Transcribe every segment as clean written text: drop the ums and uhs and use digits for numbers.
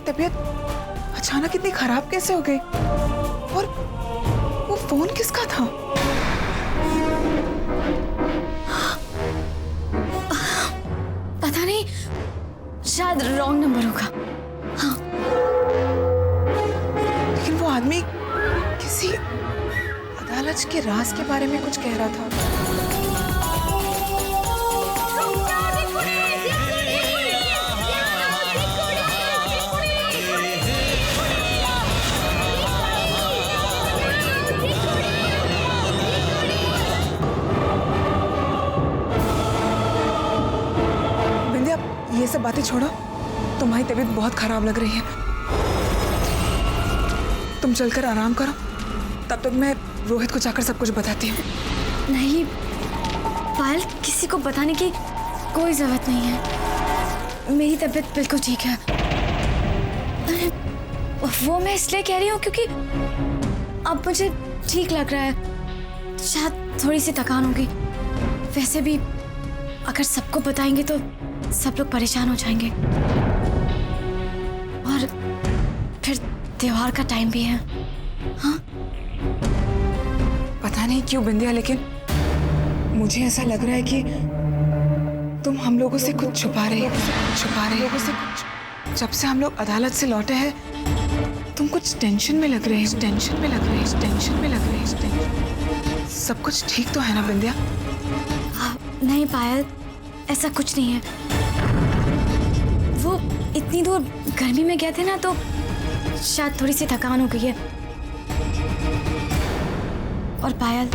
तबीयत अचानक इतनी खराब कैसे हो गई? और वो फोन किसका था? पता नहीं, शायद रॉन्ग नंबर होगा। हाँ, लेकिन वो आदमी किसी अदालत के राज के बारे में कुछ कह रहा था। बिंदिया, ये सब बातें छोड़ो, तुम्हारी तबीयत बहुत खराब लग रही है। तुम चलकर आराम करो, तब तक मैं रोहित को जाकर सब कुछ बताती हूँ। नहीं पायल, किसी को बताने की कोई जरूरत नहीं है। मेरी तबीयत बिल्कुल ठीक है। अरे वो मैं इसलिए कह रही हूँ क्योंकि अब मुझे ठीक लग रहा है। शायद थोड़ी सी थकान होगी। वैसे भी अगर सबको बताएंगे तो सब लोग परेशान हो जाएंगे, और फिर त्योहार का टाइम भी है। हाँ, पता नहीं क्यों बिंदिया, लेकिन मुझे ऐसा लग रहा है कि तुम हम लोगों से कुछ छुपा रही हो। जब से हम लोग अदालत से लौटे हैं, तुम कुछ टेंशन में लग रहे हो। सब कुछ ठीक तो है ना बिंदिया? नहीं पायल, ऐसा कुछ नहीं है। वो इतनी दूर गर्मी में गए थे ना, तो शायद थोड़ी सी थकान हो गई है। और पायल,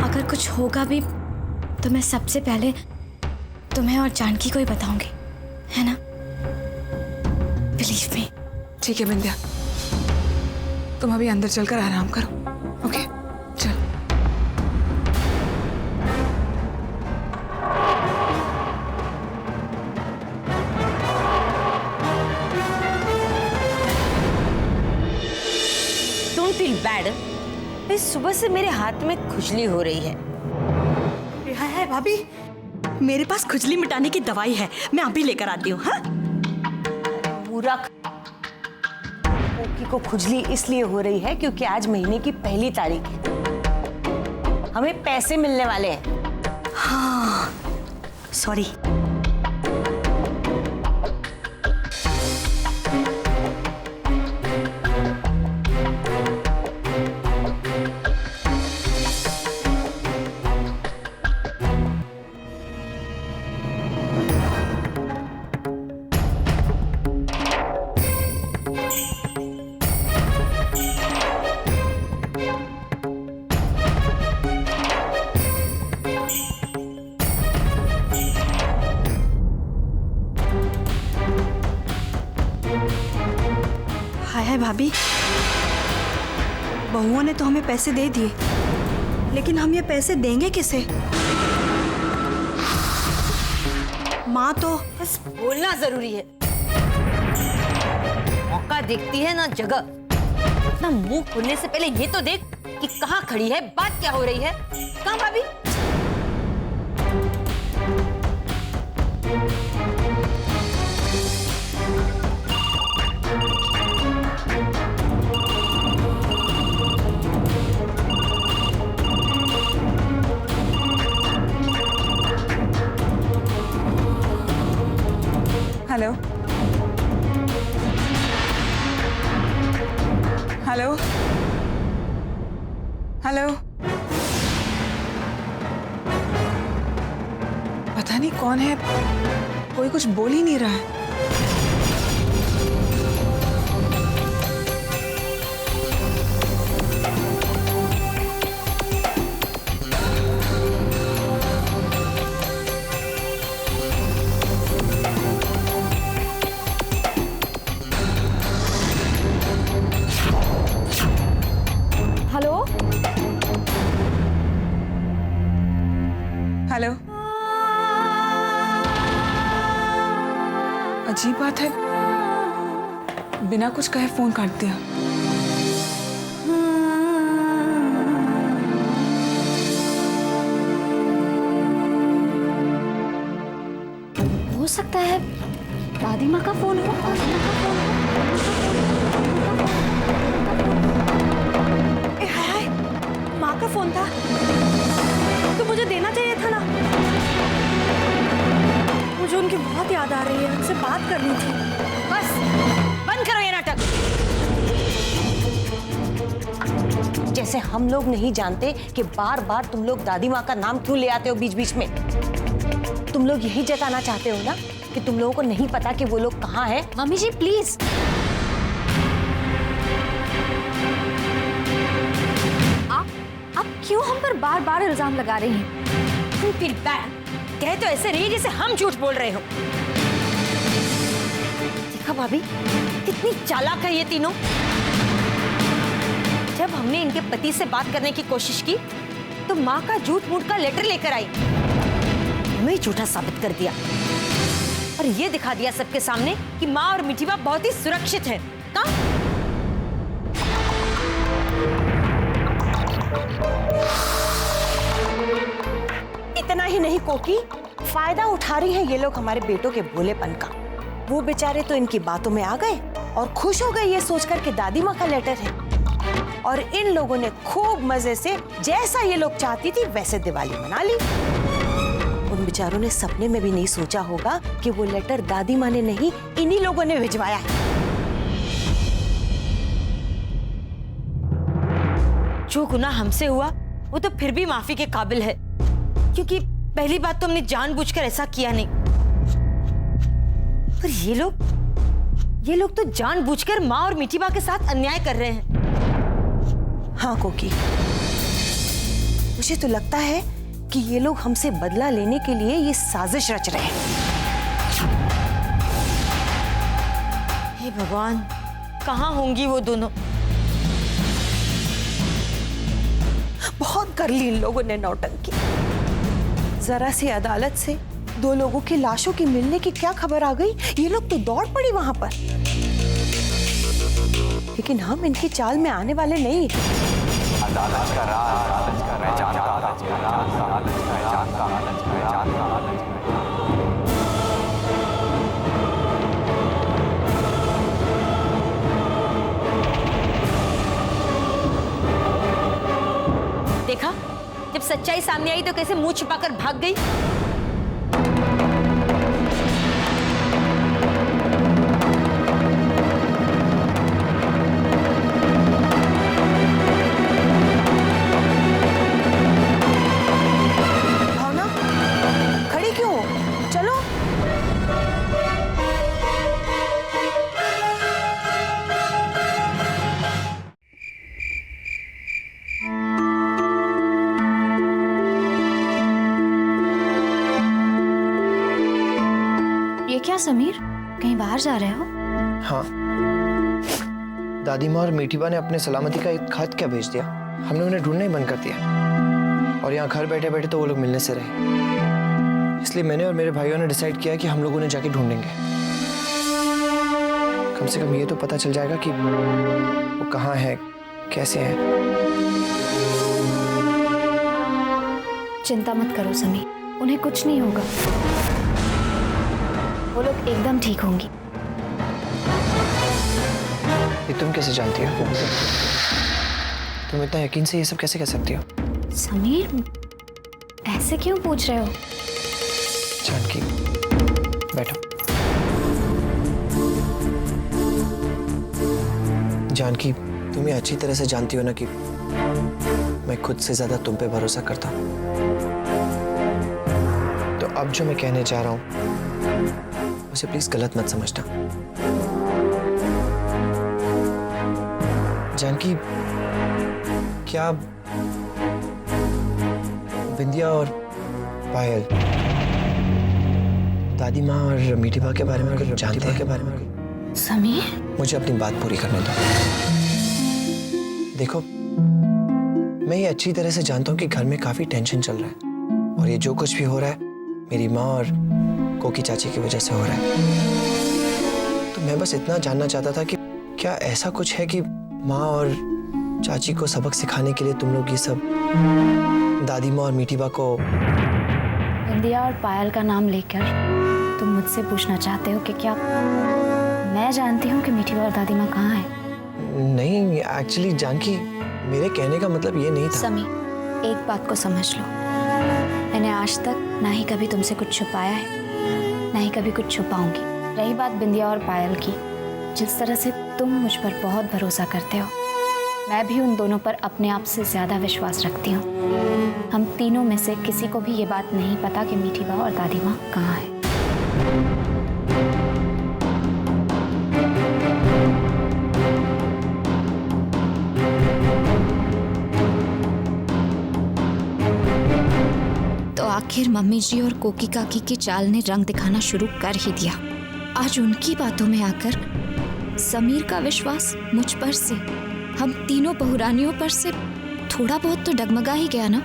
अगर कुछ होगा भी तो मैं सबसे पहले तुम्हें और जानकी को ही बताऊंगी, है ना? Believe me. ठीक है बिंदिया, तुम अभी अंदर चलकर आराम करो। ओके, चल। Don't feel bad. इस सुबह से मेरे हाथ में खुजली हो रही है। है भाभी, मेरे पास खुजली मिटाने की दवाई है, मैं अभी लेकर आती हूँ। हाँ, मूर्ख। ओकी को खुजली इसलिए हो रही है क्योंकि आज महीने की 1 तारीख है। हमें पैसे मिलने वाले हैं। हाँ, सॉरी। है भाभी, बहुओं ने तो हमें पैसे दे दिए, लेकिन हम ये पैसे देंगे किसे? माँ तो बस बोलना जरूरी है। मौका देखती है ना जगह। अपना मुंह खोलने से पहले ये तो देख कि कहाँ खड़ी है, बात क्या हो रही है। कहाँ भाभी? Hello hello hello. पता नहीं कौन है, कोई कुछ बोल ही नहीं रहा है। Hello hello. अजीब बात है, बिना कुछ कहे फोन काट दिया। हो सकता है दादी माँ का फोन हो। करनी थी। बस बंद करो ये नाटक। जैसे हम लोग नहीं जानते कि बार बार तुम लोग दादी माँ का नाम क्यों ले आते हो बीच बीच में। तुम लोग यही जताना चाहते हो ना कि तुम लोगों को नहीं पता कि वो लोग कहाँ हैं। Mummy ji please. आप क्यों हम पर बार बार इल्जाम लगा रही हैं? You feel bad। कह तो ऐसे रही जैसे हम झूठ बोल रहे हो। देखा भाभी कितनी चालाक है ये तीनों। जब हमने इनके पति से बात करने की कोशिश की तो माँ का झूठ मूठ का लेटर लेकर आई, हमें झूठा साबित कर दिया और ये दिखा दिया सबके सामने कि माँ और मिठीबा बहुत ही सुरक्षित है। कहाँ? इतना ही नहीं कोकी, फायदा उठा रही हैं ये लोग हमारे बेटों के भोलेपन का। वो बेचारे तो इनकी बातों में आ गए और खुश हो गए ये सोचकर कि दादी माँ का लेटर है, और इन लोगों ने खूब मजे से जैसा ये लोग चाहती थी वैसे दिवाली मना ली। उन बेचारों ने सपने में भी नहीं सोचा होगा कि वो लेटर दादी माँ ने नहीं, इन्हीं लोगों ने भिजवाया है। जो गुनाह हमसे हुआ वो तो फिर भी माफी के काबिल है, क्योंकि पहली बात तो हमने जानबूझकर ऐसा किया नहीं। पर ये लोग तो जानबूझकर माँ और मिठीबा के साथ अन्याय कर रहे हैं। हाँ कोकी, मुझे तो लगता है कि ये लोग हमसे बदला लेने के लिए ये साजिश रच रहे हैं। हे भगवान, कहाँ होंगी वो दोनों? बहुत कर ली इन लोगों ने नौटंकी। जरा सी अदालत से दो लोगों की लाशों की मिलने की क्या खबर आ गई, ये लोग तो दौड़ पड़ी वहां पर। लेकिन हम इनकी चाल में आने वाले नहीं। अदालत का राज, अदालत का मैं जानता, अदालत का राज, अदालत का मैं जानता, अदालत का मैं जानता, अदालत का मैं। देखा, जब सच्चाई सामने आई तो कैसे मुंह छिपाकर भाग गई। भावना, खड़ी क्यों हो? चलो। ये क्या समीर, कहीं बाहर जा रहे हो? हाँ, दादी माँ और मिठीबा ने अपने सलामती का एक खत क्या भेज दिया। हमने उन्हें ढूंढना ही बंद कर दिया और यहाँ घर बैठे बैठे तो वो लोग मिलने से रहे। इसलिए मैंने और मेरे भाइयों ने डिसाइड किया कि हम लोग उन्हें जाके ढूंढेंगे। कम से कम ये तो पता चल जाएगा कि वो कहाँ है, कैसे है। चिंता मत करो समीर, उन्हें कुछ नहीं होगा। वो लोग एकदम ठीक होंगी। ये तुम कैसे जानती हो? तुम इतना यकीन से ये सब कैसे कह सकती हो? समीर, ऐसे क्यों पूछ रहे हो? जानकी, बैठो। जानकी, तुम ये अच्छी तरह से जानती हो ना कि मैं खुद से ज्यादा तुम पे भरोसा करता हूं। तो अब जो मैं कहने जा रहा हूं उसे प्लीज गलत मत समझना। जानकी, क्या बिंदिया और पायल दादी माँ और मिठीबा के बारे में कुछ जानते हैं? के बारे में समीर, मुझे अपनी बात पूरी करने दो। देखो, मैं ये अच्छी तरह से जानता हूँ कि घर में काफी टेंशन चल रहा है और ये जो कुछ भी हो रहा है मेरी माँ और कोकी चाची की वजह से हो रहा है। तो मैं बस इतना जानना चाहता था कि क्या ऐसा कुछ है कि माँ और चाची को सबक सिखाने के लिए तुम लोग ये सब दादी माँ और मिठीबा को बिंदिया और पायल का नाम लेकर तुम मुझसे पूछना चाहते हो कि क्या मैं जानती हूँ कि मिठीबा और दादी माँ कहाँ है? नहीं, एक्चुअली जानकी, मेरे कहने का मतलब ये नहीं था। समीर, एक बात को समझ लो, मैंने आज तक ना ही कभी तुमसे कुछ छुपाया है, ना ही कभी कुछ छुपाऊंगी। रही बात बिंदिया और पायल की, जिस तरह से तुम मुझ पर बहुत भरोसा करते हो, मैं भी उन दोनों पर अपने आप से ज़्यादा विश्वास रखती हूँ। हम तीनों में से किसी को भी ये बात नहीं पता कि मीठी बा और दादी माँ कहाँ है। तो आखिर मम्मी जी और कोकी काकी की चाल ने रंग दिखाना शुरू कर ही दिया। आज उनकी बातों में आकर समीर का विश्वास मुझ पर से, हम तीनों बहुरानियों पर से थोड़ा बहुत तो डगमगा ही गया ना।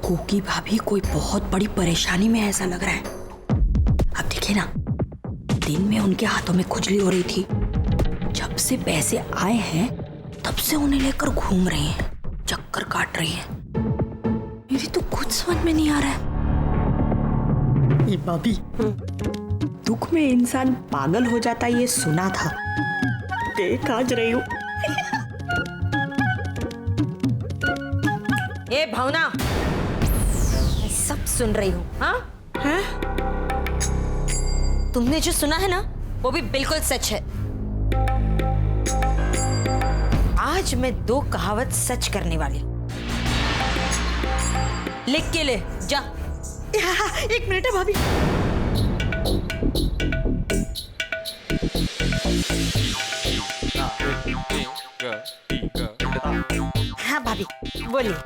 कोकी भाभी कोई बहुत बड़ी परेशानी में ऐसा लग रहा है। अब देखिए ना, दिन में उनके हाथों में खुजली हो रही थी, जब से पैसे आए हैं तब से उन्हें लेकर घूम रही हैं, चक्कर काट रही हैं। मेरी तो कुछ समझ में नहीं आ रहा है। ये भाभी, दुख में इंसान पागल हो जाता ये सुना था, देख आज रही हूँ। ये भावना, मैं सब सुन रही हूँ। हाँ? तुमने जो सुना है ना, वो भी बिल्कुल सच है। आज मैं 2 कहावत सच करने वाली हूँ। लिख के ले जा। एक मिनट है भाभी। हाँ भाभी, बोलिए।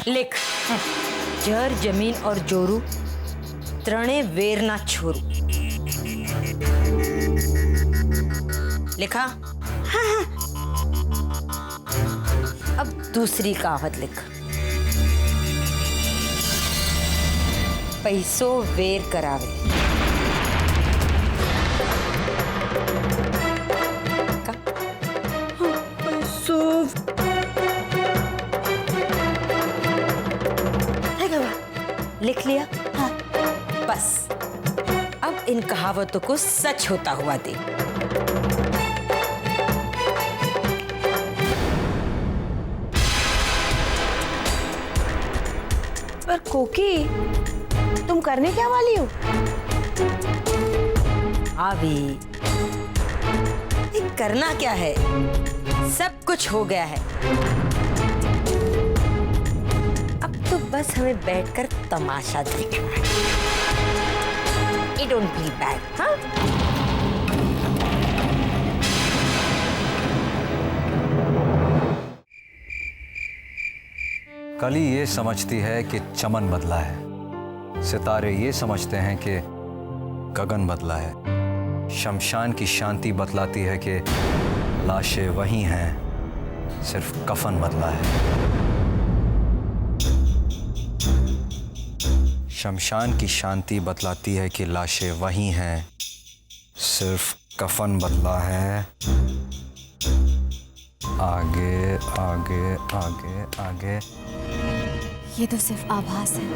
लिख। जर जमीन और जोरू, त्रणे वेर ना छोरू। लिखा? हाँ। अब दूसरी कहावत लिख। पैसो वेर करावे। लिख लिया? हाँ। बस अब इन कहावतों को सच होता हुआ दे। पर कोकी, तुम करने क्या वाली हो? अभी ये करना क्या है? सब कुछ हो गया है। तो बस हमें बैठकर तमाशा देखना है। It don't be bad, हाँ? कली ये समझती है कि चमन बदला है, सितारे ये समझते हैं कि गगन बदला है, शमशान की शांति बतलाती है कि लाशें वही हैं, सिर्फ कफन बदला है। शमशान की शांति बतलाती है कि लाशें वही हैं, सिर्फ कफन बदला है। आगे आगे आगे आगे। ये तो सिर्फ आभास है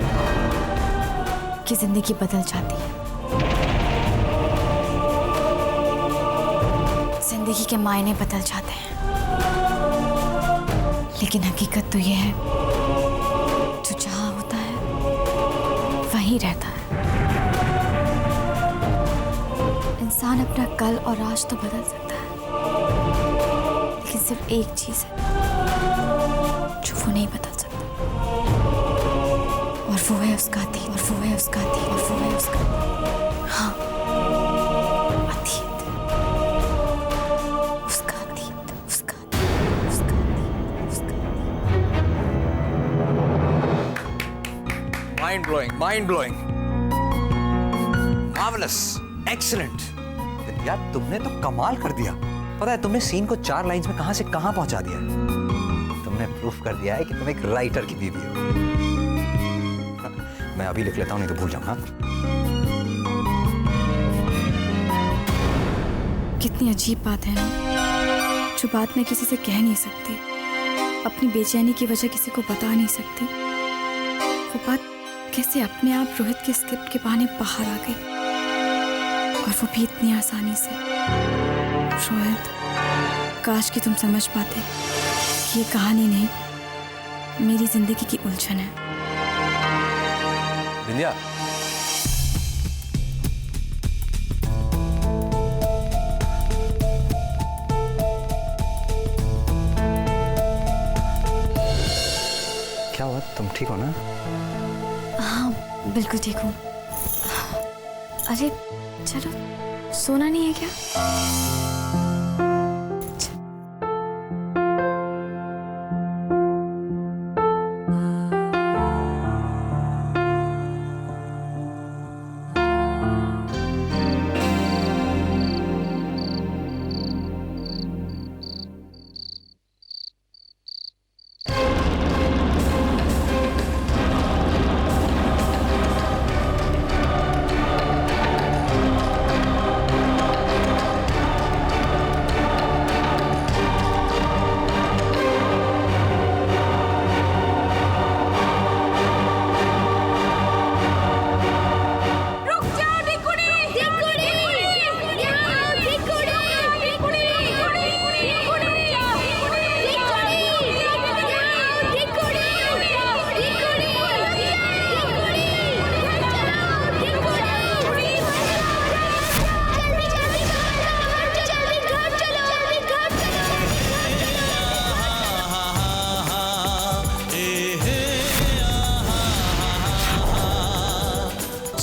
कि जिंदगी बदल जाती है। जिंदगी के मायने बदल जाते हैं, लेकिन हकीकत तो ये है, जो जहां होता है वहीं रहता है। इंसान अपना कल और आज तो बदल सकता है, लेकिन सिर्फ एक चीज है जो वो नहीं बदल सकता, और वो है उसका अतीत, और वो है उसका अतीत, और वो है उसका, हाँ, अतीत। उसका अतीत, उसका अतीत, उसका अतीत, उसका अतीत। Mind blowing, marvellous, excellent. यार तुमने तो कमाल कर दिया। पता है तुमने सीन को 4 लाइंस में कहां से कहां पहुंचा दिया है। तुमने प्रूफ कर दिया है कि तुम एक राइटर की बीवी हो। मैं अभी लिख लेता हूं, नहीं तो भूल जाऊंगा। कितनी अजीब बात है ना, जो बात मैं किसी से कह नहीं सकती, अपनी बेचैनी की वजह किसी को बता नहीं सकती, वो बात कैसे अपने आप रोहित के स्क्रिप्ट के बहाने बाहर आ गई, और वो भी इतनी आसानी से। रोहित, काश कि तुम समझ पाते कि ये कहानी नहीं, मेरी जिंदगी की उलझन है। विंध्या, क्या हुआ? तुम ठीक हो ना? हाँ बिल्कुल ठीक हूँ। अरे चलो, सोना नहीं है क्या?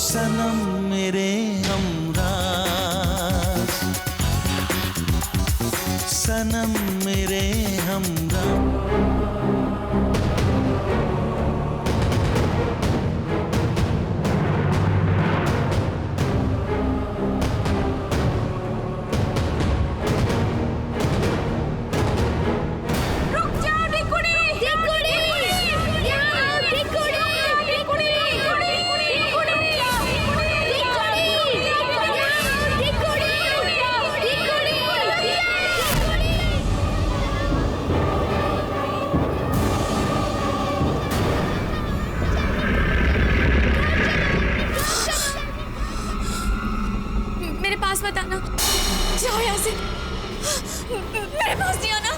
सनम मेरे हमराज, सनम मेरे हमराज। मेरे पास मत आना, जाओ यहाँ से, मेरे पास नहीं आना।